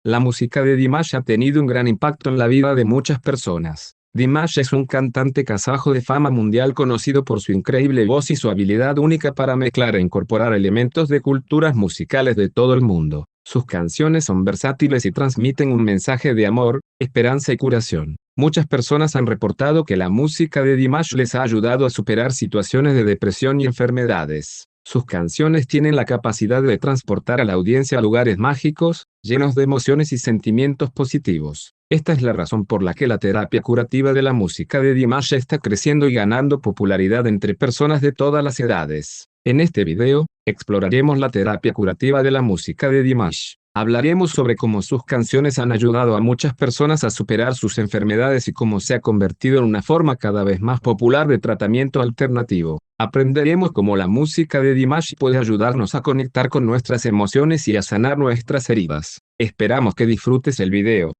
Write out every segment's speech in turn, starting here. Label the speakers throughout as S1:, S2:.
S1: La música de Dimash ha tenido un gran impacto en la vida de muchas personas. Dimash es un cantante kazajo de fama mundial conocido por su increíble voz y su habilidad única para mezclar e incorporar elementos de culturas musicales de todo el mundo. Sus canciones son versátiles y transmiten un mensaje de amor, esperanza y curación. Muchas personas han reportado que la música de Dimash les ha ayudado a superar situaciones de depresión y enfermedades. Sus canciones tienen la capacidad de transportar a la audiencia a lugares mágicos, llenos de emociones y sentimientos positivos. Esta es la razón por la que la terapia curativa de la música de Dimash está creciendo y ganando popularidad entre personas de todas las edades. En este video, exploraremos la terapia curativa de la música de Dimash. Hablaremos sobre cómo sus canciones han ayudado a muchas personas a superar sus enfermedades y cómo se ha convertido en una forma cada vez más popular de tratamiento alternativo. Aprenderemos cómo la música de Dimash puede ayudarnos a conectar con nuestras emociones y a sanar nuestras heridas. Esperamos que disfrutes el video.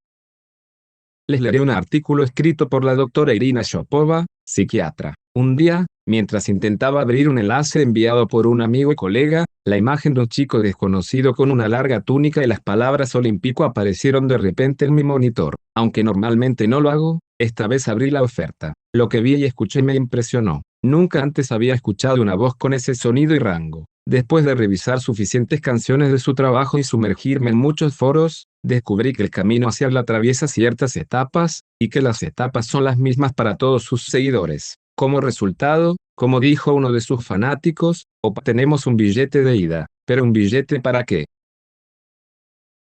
S1: Les leeré un artículo escrito por la doctora Irina Shopova, psiquiatra. Un día, mientras intentaba abrir un enlace enviado por un amigo y colega, la imagen de un chico desconocido con una larga túnica y las palabras olímpico aparecieron de repente en mi monitor. Aunque normalmente no lo hago, esta vez abrí la oferta. Lo que vi y escuché me impresionó. Nunca antes había escuchado una voz con ese sonido y rango. Después de revisar suficientes canciones de su trabajo y sumergirme en muchos foros, descubrí que el camino hacia él atraviesa ciertas etapas, y que las etapas son las mismas para todos sus seguidores. Como resultado, como dijo uno de sus fanáticos, obtenemos un billete de ida. ¿Pero un billete para qué?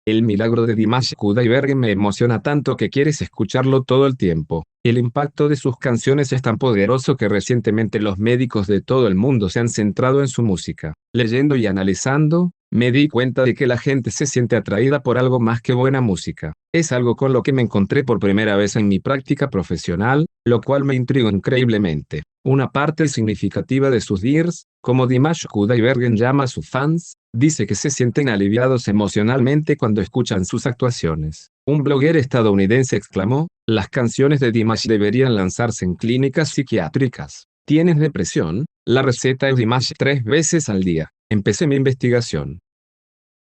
S1: El milagro de Dimash Kudaibergen me emociona tanto que quieres escucharlo todo el tiempo. El impacto de sus canciones es tan poderoso que recientemente los médicos de todo el mundo se han centrado en su música. Leyendo y analizando, me di cuenta de que la gente se siente atraída por algo más que buena música. Es algo con lo que me encontré por primera vez en mi práctica profesional, lo cual me intrigó increíblemente. Una parte significativa de sus DIRs, como Dimash Kudaibergen llama a sus fans, dice que se sienten aliviados emocionalmente cuando escuchan sus actuaciones. Un blogger estadounidense exclamó: "Las canciones de Dimash deberían lanzarse en clínicas psiquiátricas. ¿Tienes depresión? La receta es Dimash 3 veces al día". Empecé mi investigación.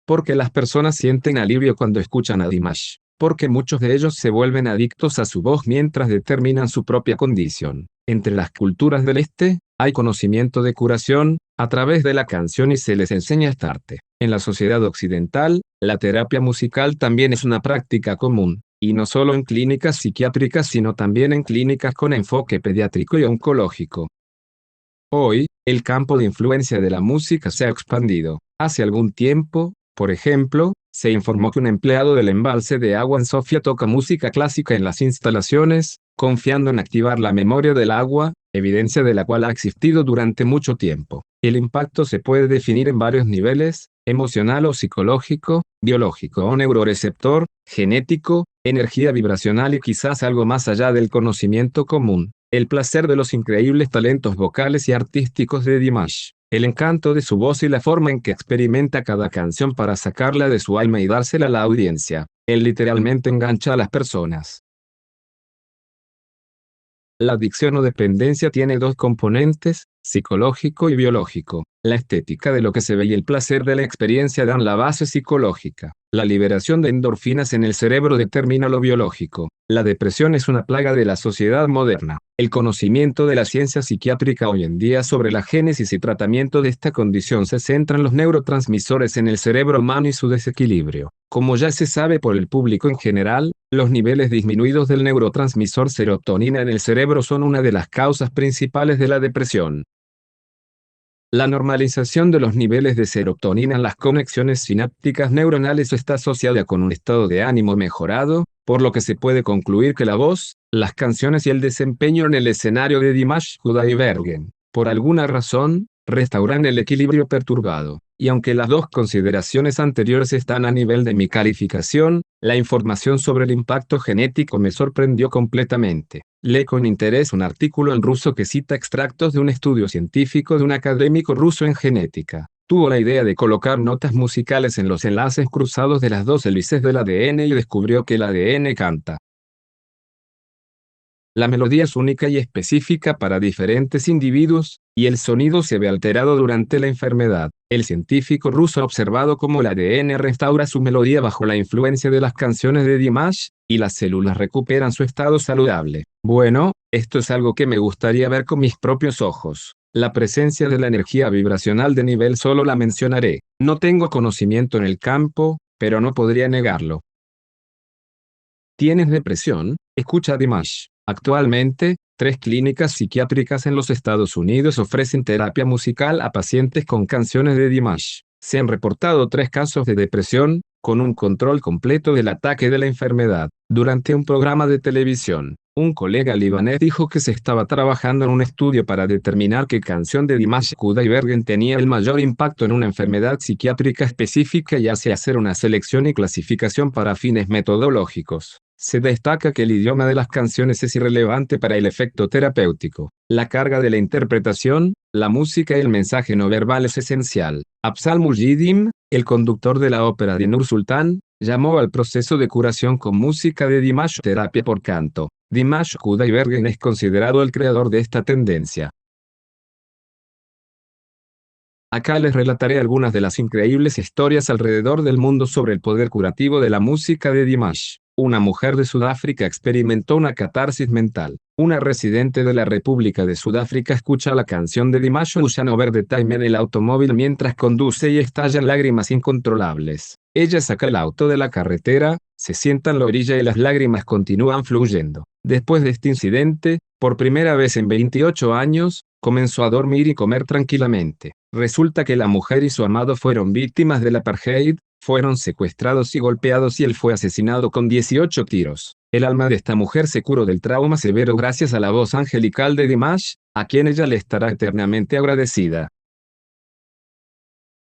S1: ¿Por qué las personas sienten alivio cuando escuchan a Dimash? Porque muchos de ellos se vuelven adictos a su voz mientras determinan su propia condición. Entre las culturas del este, hay conocimiento de curación a través de la canción y se les enseña esta arte. En la sociedad occidental, la terapia musical también es una práctica común, y no solo en clínicas psiquiátricas sino también en clínicas con enfoque pediátrico y oncológico. Hoy, el campo de influencia de la música se ha expandido. Hace algún tiempo, por ejemplo, se informó que un empleado del embalse de agua en Sofía toca música clásica en las instalaciones, confiando en activar la memoria del agua, evidencia de la cual ha existido durante mucho tiempo. El impacto se puede definir en varios niveles: emocional o psicológico, biológico o neuroreceptor, genético, energía vibracional y quizás algo más allá del conocimiento común. El placer de los increíbles talentos vocales y artísticos de Dimash, el encanto de su voz y la forma en que experimenta cada canción para sacarla de su alma y dársela a la audiencia. Él literalmente engancha a las personas. La adicción o dependencia tiene dos componentes, psicológico y biológico. La estética de lo que se ve y el placer de la experiencia dan la base psicológica. La liberación de endorfinas en el cerebro determina lo biológico. La depresión es una plaga de la sociedad moderna. El conocimiento de la ciencia psiquiátrica hoy en día sobre la génesis y tratamiento de esta condición se centra en los neurotransmisores en el cerebro humano y su desequilibrio. Como ya se sabe por el público en general, los niveles disminuidos del neurotransmisor serotonina en el cerebro son una de las causas principales de la depresión. La normalización de los niveles de serotonina en las conexiones sinápticas neuronales está asociada con un estado de ánimo mejorado, por lo que se puede concluir que la voz, las canciones y el desempeño en el escenario de Dimash Kudaibergen, por alguna razón, restauran el equilibrio perturbado. Y aunque las dos consideraciones anteriores están a nivel de mi calificación, la información sobre el impacto genético me sorprendió completamente. Leí con interés un artículo en ruso que cita extractos de un estudio científico de un académico ruso en genética. Tuvo la idea de colocar notas musicales en los enlaces cruzados de las dos hélices del ADN y descubrió que el ADN canta. La melodía es única y específica para diferentes individuos, y el sonido se ve alterado durante la enfermedad. El científico ruso ha observado cómo el ADN restaura su melodía bajo la influencia de las canciones de Dimash, y las células recuperan su estado saludable. Bueno, esto es algo que me gustaría ver con mis propios ojos. La presencia de la energía vibracional de nivel solo la mencionaré. No tengo conocimiento en el campo, pero no podría negarlo. ¿Tienes depresión? Escucha a Dimash. Actualmente, 3 clínicas psiquiátricas en los Estados Unidos ofrecen terapia musical a pacientes con canciones de Dimash. Se han reportado 3 casos de depresión, con un control completo del ataque de la enfermedad. Durante un programa de televisión, un colega libanés dijo que se estaba trabajando en un estudio para determinar qué canción de Dimash Kudaibergen tenía el mayor impacto en una enfermedad psiquiátrica específica y hace hacer una selección y clasificación para fines metodológicos. Se destaca que el idioma de las canciones es irrelevante para el efecto terapéutico. La carga de la interpretación, la música y el mensaje no verbal es esencial. Afzal Mujidim, el conductor de la ópera de Nur Sultan, llamó al proceso de curación con música de Dimash terapia por canto. Dimash Kudaibergen es considerado el creador de esta tendencia. Acá les relataré algunas de las increíbles historias alrededor del mundo sobre el poder curativo de la música de Dimash. Una mujer de Sudáfrica experimentó una catarsis mental. Una residente de la República de Sudáfrica escucha la canción de Dimash Ocean Over the Time en el automóvil mientras conduce y estalla en lágrimas incontrolables. Ella saca el auto de la carretera, se sienta en la orilla y las lágrimas continúan fluyendo. Después de este incidente, por primera vez en 28 años, comenzó a dormir y comer tranquilamente. Resulta que la mujer y su amado fueron víctimas del apartheid, fueron secuestrados y golpeados y él fue asesinado con 18 tiros. El alma de esta mujer se curó del trauma severo gracias a la voz angelical de Dimash, a quien ella le estará eternamente agradecida.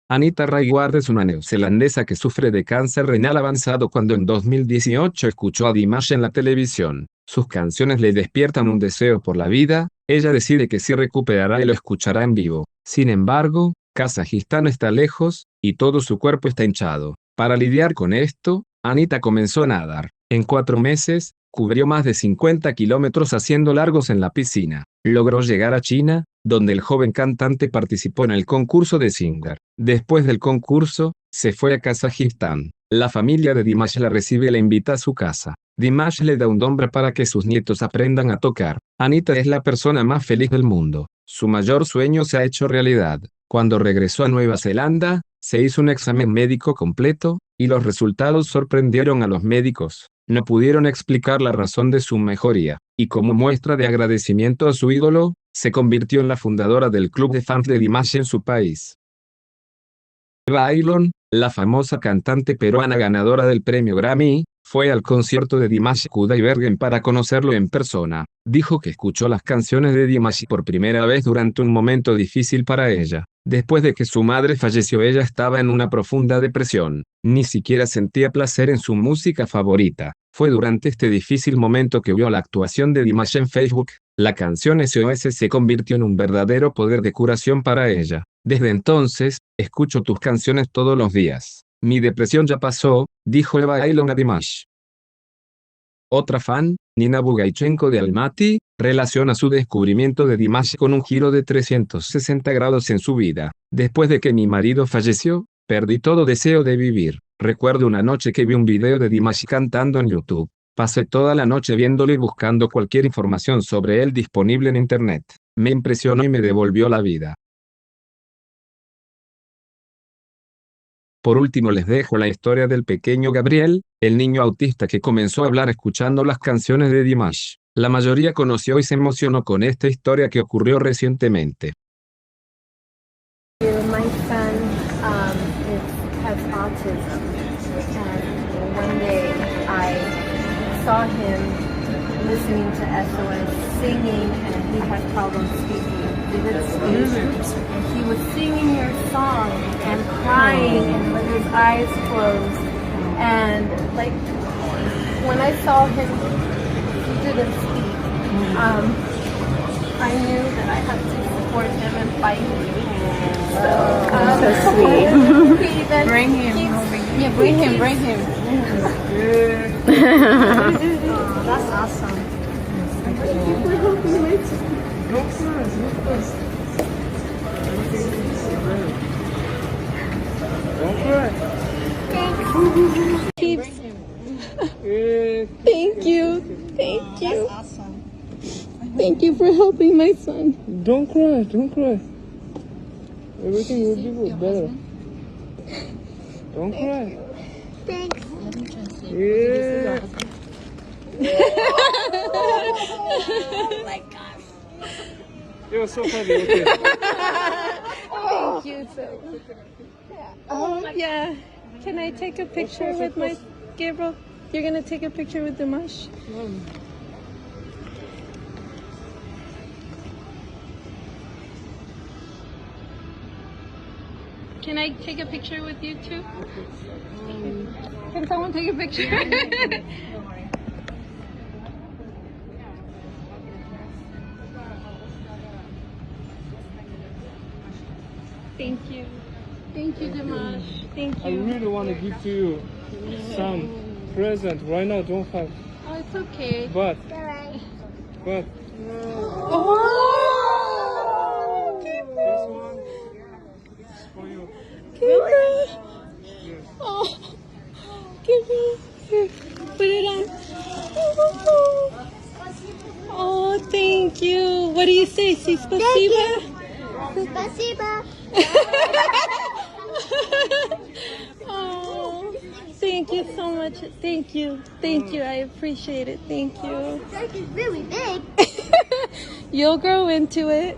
S1: Anita Rayward es una neozelandesa que sufre de cáncer renal avanzado cuando en 2018 escuchó a Dimash en la televisión. Sus canciones le despiertan un deseo por la vida, ella decide que sí recuperará y lo escuchará en vivo. Sin embargo, Kazajistán está lejos, y todo su cuerpo está hinchado. Para lidiar con esto, Anita comenzó a nadar. En 4 meses, cubrió más de 50 kilómetros haciendo largos en la piscina. Logró llegar a China, donde el joven cantante participó en el concurso de Singer. Después del concurso, se fue a Kazajistán. La familia de Dimash la recibe y la invita a su casa. Dimash le da un nombre para que sus nietos aprendan a tocar. Anita es la persona más feliz del mundo. Su mayor sueño se ha hecho realidad. Cuando regresó a Nueva Zelanda, se hizo un examen médico completo, y los resultados sorprendieron a los médicos. No pudieron explicar la razón de su mejoría, y como muestra de agradecimiento a su ídolo, se convirtió en la fundadora del club de fans de Dimash en su país. Eva Aylon, la famosa cantante peruana ganadora del premio Grammy, fue al concierto de Dimash Kudaibergen para conocerlo en persona. Dijo que escuchó las canciones de Dimash por primera vez durante un momento difícil para ella. Después de que su madre falleció, ella estaba en una profunda depresión. Ni siquiera sentía placer en su música favorita. Fue durante este difícil momento que vio la actuación de Dimash en Facebook. La canción SOS se convirtió en un verdadero poder de curación para ella. Desde entonces, escucho tus canciones todos los días. Mi depresión ya pasó, dijo Eva Aylon a Dimash. Otra fan, Nina Bugaichenko de Almaty, relaciona su descubrimiento de Dimash con un giro de 360 grados en su vida. Después de que mi marido falleció, perdí todo deseo de vivir. Recuerdo una noche que vi un video de Dimash cantando en YouTube. Pasé toda la noche viéndolo y buscando cualquier información sobre él disponible en internet. Me impresionó y me devolvió la vida. Por último les dejo la historia del pequeño Gabriel, el niño autista que comenzó a hablar escuchando las canciones de Dimash. La mayoría conoció y se emocionó con esta historia que ocurrió recientemente.
S2: My son has autism, and one day I saw him listening to SOS, singing, and he had problems speaking. He didn't speak. And he was singing your song and crying and with his eyes closed. And like when I saw him, he didn't speak. I knew that I had to support him and fight him. So sweet. He then
S3: Bring him.
S2: yeah, bring him.
S3: That's awesome. Don't cry, don't cry. Don't cry.
S4: Keeps.
S3: Yeah.
S4: Thank you. Thank you. Thank you for helping my son.
S3: Don't cry, don't cry. Everything will be good, better. Don't cry.
S2: Thanks.
S3: Yeah.
S4: Oh my gosh.
S3: You're so funny. Okay.
S4: Thank you so much. Oh, yeah. Can I take a picture with my Gabriel? You're gonna take a picture with Dimash? Can I take a picture with you too? Can someone take a picture? Thank you. Thank you, Dimash. Thank
S3: I
S4: you.
S3: really want to give to you some present. Right now, don't have.
S4: Oh, it's okay.
S3: But
S2: Alright.
S4: Oh!
S3: this one is for you.
S4: Gabriel!
S3: Yes.
S4: Oh, Gabriel. Here, put it on. Oh, thank you. What do you say? Say spasiba?
S2: Спасибо.
S4: Oh, thank you so much. Thank you. Thank you. I appreciate it. Thank you.
S2: That is really big.
S4: You'll grow into it.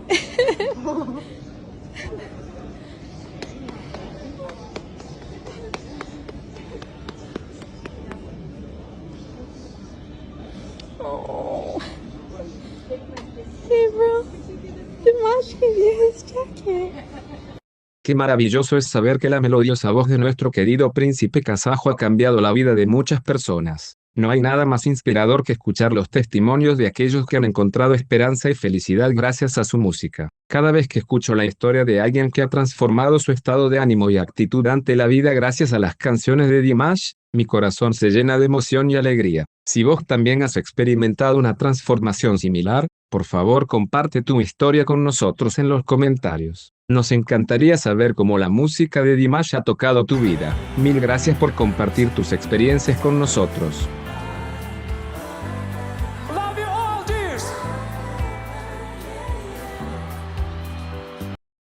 S4: Oh, Gabriel, Dimash gave you his jacket.
S1: Qué maravilloso es saber que la melodiosa voz de nuestro querido príncipe kazajo ha cambiado la vida de muchas personas. No hay nada más inspirador que escuchar los testimonios de aquellos que han encontrado esperanza y felicidad gracias a su música. Cada vez que escucho la historia de alguien que ha transformado su estado de ánimo y actitud ante la vida gracias a las canciones de Dimash, mi corazón se llena de emoción y alegría. Si vos también has experimentado una transformación similar, por favor comparte tu historia con nosotros en los comentarios. Nos encantaría saber cómo la música de Dimash ha tocado tu vida. Mil gracias por compartir tus experiencias con nosotros.